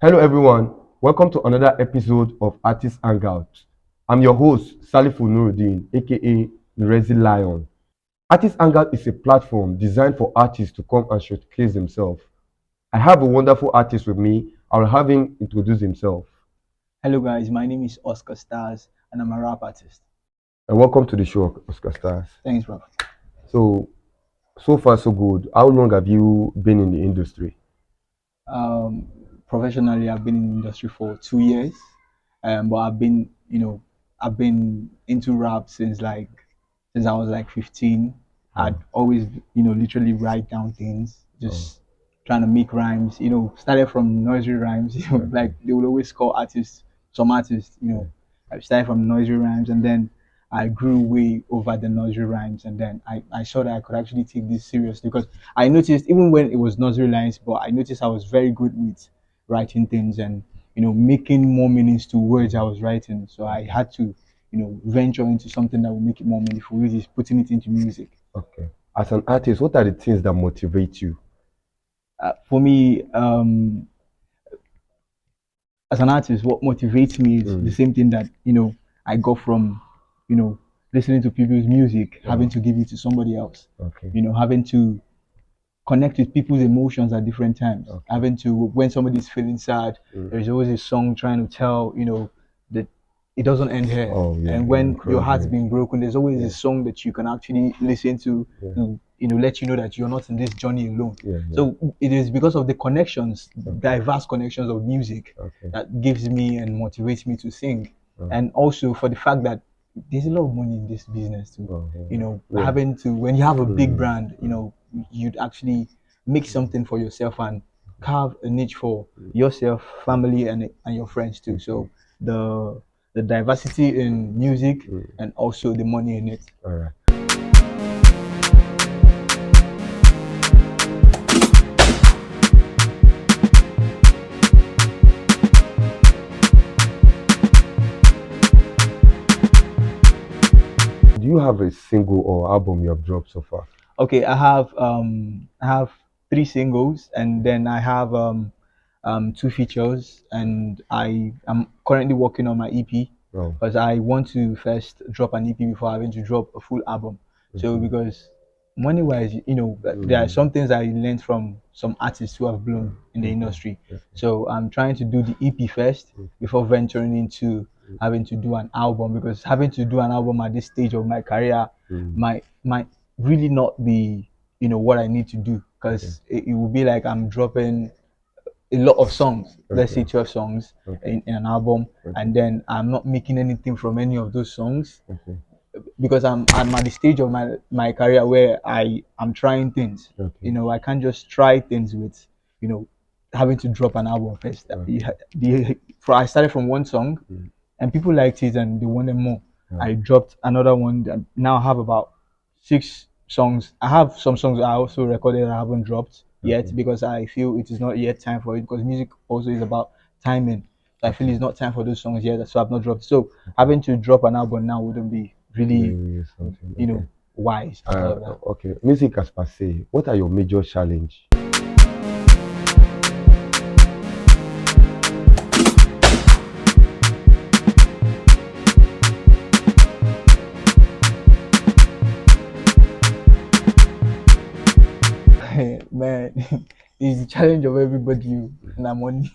Hello everyone, welcome to another episode of Artist Hangout. I'm your host, Salifu Nuruddin, aka Rezi Lion. Artist Hangout is a platform designed for artists to come and showcase themselves. I have a wonderful artist with me. I'll have him introduce himself. Hello guys, my name is Oscar Stars and I'm a rap artist. And welcome to the show, Oscar Stars. Thanks, bro. So, so far so good. How long have you been in the industry? Um, Professionally, I've been in the industry for 2 years, but I've been into rap since I was like 15. I'd Oh, always, literally write down things, oh, just trying to make rhymes. Started from nursery rhymes. okay. Like they would always call artists, some artists. Yeah. I started from nursery rhymes, and then I grew way over the nursery rhymes, and then I saw that I could actually take this seriously because I noticed even when it was nursery rhymes, but I noticed I was very good with writing things and making more meanings to words I was writing. So I had to venture into something that would make it more meaningful, which is putting it into music. Okay. As an artist, what are the things that motivate you? For me, as an artist, what motivates me is the Mm. same thing that I got from you know listening to people's music, having Oh, to give it to somebody else, okay. having to connect with people's emotions at different times, Okay. having to when somebody's feeling sad, Mm. there's always a song trying to tell that it doesn't end here. Oh yeah, And yeah, when your heart's encouragement. been broken, there's always a Yeah, song that you can actually listen yeah, to let you know that you're not in this journey alone. yeah, yeah. So it is because of the connections, Okay, diverse connections of music, okay. that gives me and motivates me to sing. Oh, And also for the fact that there's a lot of money in this business too. oh, yeah. Having to when you have a big Mm, brand, mm, you'd actually make something for yourself and carve a niche for mm, yourself, family, and your friends too. okay. So the diversity in music Mm, and also the money in it. all right. Do you have a single or album you have dropped so far? Okay, I have three singles and then I have two features and I am currently working on my EP No. because I want to first drop an EP before having to drop a full album. So Mm-hmm. because money wise, there are Mm, some things I learned from some artists who have blown in the okay, industry. okay. So I'm trying to do the EP first Mm, before venturing into mm, having to do an album because having to do an album at this stage of my career mm, might really not be what I need to do okay, because it will be like I'm dropping a lot of songs, let's say okay, 12 songs okay, in an album, okay, and then I'm not making anything from any of those songs okay, because I'm at the stage of my career where I'm trying things. okay, I can't just try things with you know having to drop an album first. okay. I started from one song Mm, and people liked it and they wanted more. yeah, I dropped another one. That now I have about 6 songs. I have some songs I also recorded I haven't dropped yet okay, because I feel it is not yet time for it because music also is about timing. So I feel okay, it's not time for those songs yet, so I've not dropped. So okay. having to drop an album now wouldn't be really, Maybe something. you Okay. know, wise and all of that. Okay. Music as per se. What are your major challenge? Man, it's the challenge of everybody and I'm on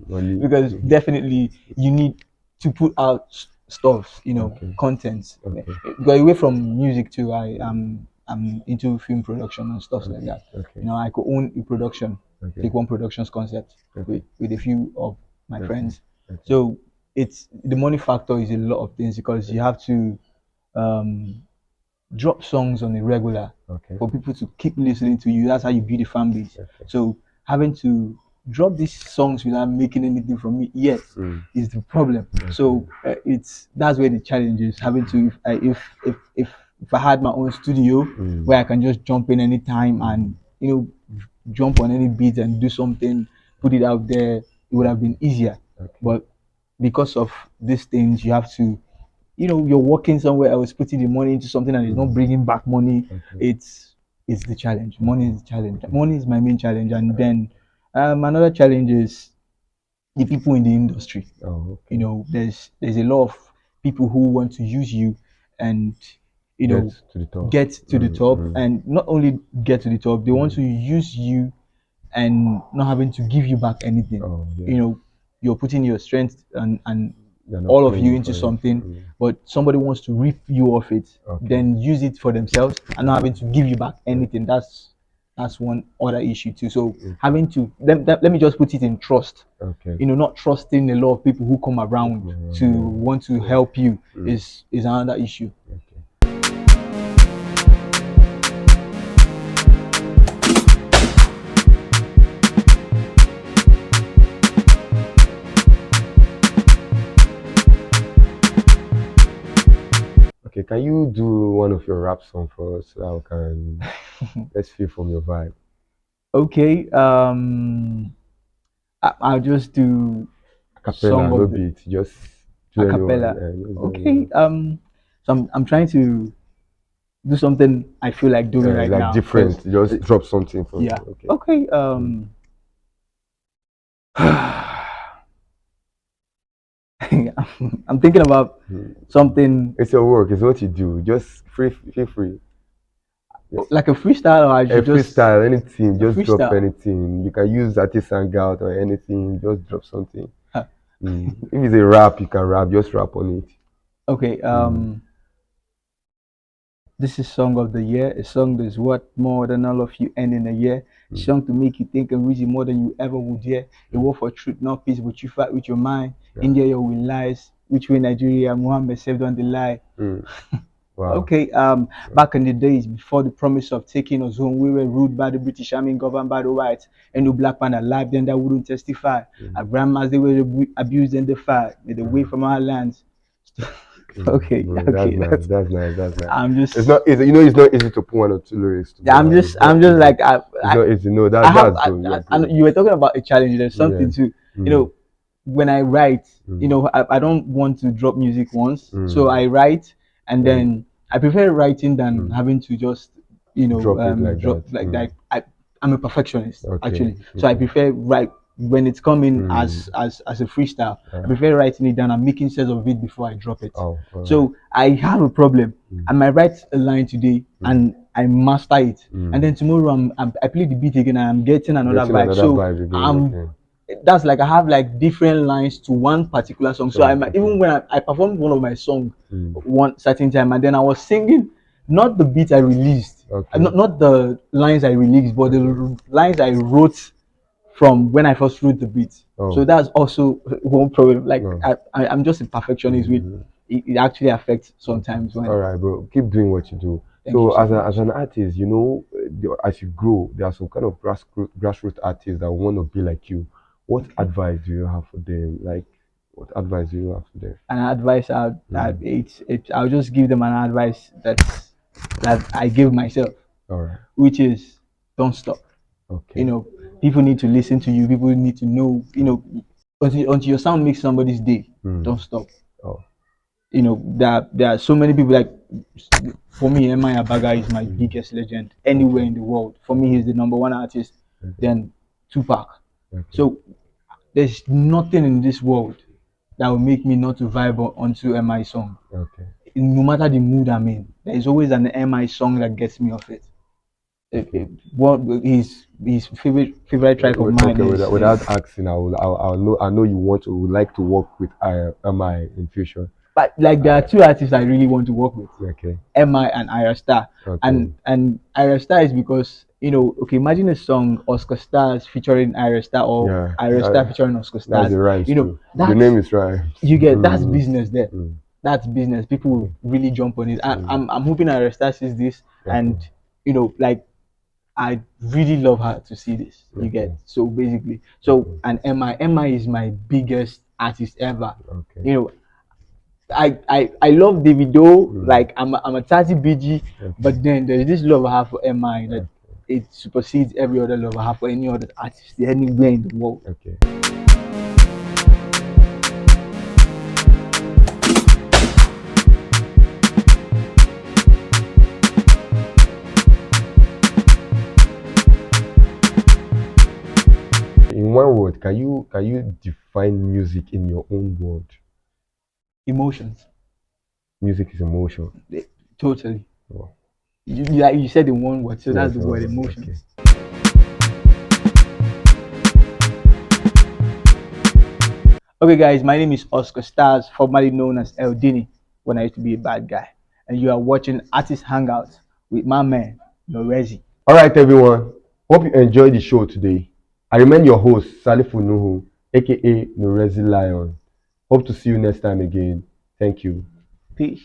Money. because definitely you need to put out stuff, Okay. contents. Okay. Go away from music too. I'm into film production and stuff like Okay. that. Okay. I could own a production, Okay. take one productions concept Okay. with a few of my Okay. friends. Okay. So it's the money factor is a lot of things because you have to um drop songs on a regular Okay. for people to keep listening to you. That's how you build a fan base. Okay. So having to drop these songs without making anything from it yet Mm. is the problem. Okay. So that's where the challenge is. Having to if I had my own studio Mm. where I can just jump in anytime and jump on any beat and do something, put it out there, it would have been easier. Okay. But because of these things, you have to you're working somewhere else, putting the money into something and it's not Mm. bringing back money. Okay. It's the challenge. Money is the challenge. Money is my main challenge, and then another challenge is the people in the industry. Oh, You okay. know, there's a lot of people who want to use you and you Get know to the top. get to the top, and not only get to the top, they want to use you and not having to give you back anything. Oh, yeah. You know, you're putting your strength and They're not all of paying you you into for it. something, but somebody wants to rip you off it, Okay. then use it for themselves and not having to give you back anything. That's one other issue too. So having to let me just put it in trust. Okay. You know, not trusting a lot of people who come around to Yeah. want to help you is another issue. Okay. Okay, can you do one of your rap songs for us so that we can let's feel from your vibe? Okay, I'll just do Acapella, song no of the beat, just do a anyone. cappella. Just do Okay, anyone. so I'm trying to do something I feel like doing right Like now because different, just drop something for me. yeah. Okay. Okay, I'm thinking about something It's your work, it's what you do. Just feel free. Yes. like a freestyle, or I A should just freestyle, anything, a just drop freestyle. anything. You can use artist hangout or anything, just drop something. Huh. If it's a rap, you can rap, just rap on it. Okay, this is song of the year. A song that's worth more than all of you earn in a year. A Mm. song to make you think and reason more than you ever would hear. A war for truth, not peace, but you fight with your mind. Yeah. India, your will lies. Which way Nigeria, Muhammad saved on the lie. Mm. Wow. Okay, back in the days before the promise of taking us home, we were ruled by the British Army, governed by the whites. And no black man alive then that wouldn't testify. Our grandmas, they were abused and defied, made away from our lands. Okay, Bro, that's okay, nice. That's nice. That's nice. I'm It's just not easy. You know, it's not easy to put one or two lyrics I'm together. It's just not I'm just easy. like It's not easy. No, I have that's good. You're I good. you were talking about a challenge. There's Yeah. something too. You know, when I write, you know, I don't want to drop music once, so I write and And then I prefer writing than having to just drop it like drop that. like I'm a perfectionist Okay. actually, so I prefer write when it's coming Mm. as a freestyle. I prefer writing it down and making sense of it before I drop it. Oh, all right. So I have a problem. I might write a line today and I master it, and then tomorrow I play the beat again and I'm getting another Getting vibe. another So vibe again. I'm Okay. that's like I have like different lines to one particular song. So I So, might, okay. even when I performed one of my songs one certain time and then I was singing not the beat I released, Okay. not the lines I released, but the lines I wrote from when I first wrote the beat. So Oh. that's also one problem. Like No. I'm just a perfectionist with it actually affects sometimes All when. right, bro. Keep doing what you do. Thank you So, so as much. an artist, you know, as you grow, there are some kind of grassroots artists that want to be like you. What advice do you have for them? Like, what advice do you have for them? An advice I'll just give them an advice that I give myself, All right. which is don't stop. You Okay. know, people need to listen to you. People need to know. You know, until your sound makes somebody's day. Don't stop. Oh. You know, there are so many people like for me, Emma Abaga is my biggest legend anywhere in the world. For me, he's the number one artist. Then Tupac. Okay. So there's nothing in this world that will make me not to vibe onto MI song. Okay. No matter the mood I'm in, there is always an MI song that gets me off it. What his favorite track of mine Okay. Without is asking, I know you want to would like to work with MI in future. but like there are two artists I really want to work with. Okay. MI and Ira Star. Okay. And Ira Star is because you know, okay, imagine a song Oscar Stars featuring Ira Star or Yeah. Ira Star featuring Oscar That's Stars. the rhymes You know, too. The that's name is rhymes. you get that's business there. Mm. That's business. People will really jump on it. I'm hoping Ira Star sees this and Okay. you know, like I really love her to see this. You get so basically. So and MI is my biggest artist ever. Okay. You know, I love Davido, like I'm a 30 BG, but then there's this love I have for MI that it supersedes every other love I have for any other artist anywhere in the world. Okay. in one word, can you define music in your own word? Emotions. Music is emotion. Totally. Oh, Like you said in one word, so that's yes, the all word right, okay. emotions. Okay, guys, my name is Oscar Stars, formerly known as El Dini, when I used to be a bad guy. And you are watching Artist Hangouts with my man, Norezi. All right, everyone. Hope you enjoyed the show today. I remain your host, Salifu Nuhu, aka Nurezi Lion. Hope to see you next time again. Thank you. Peace.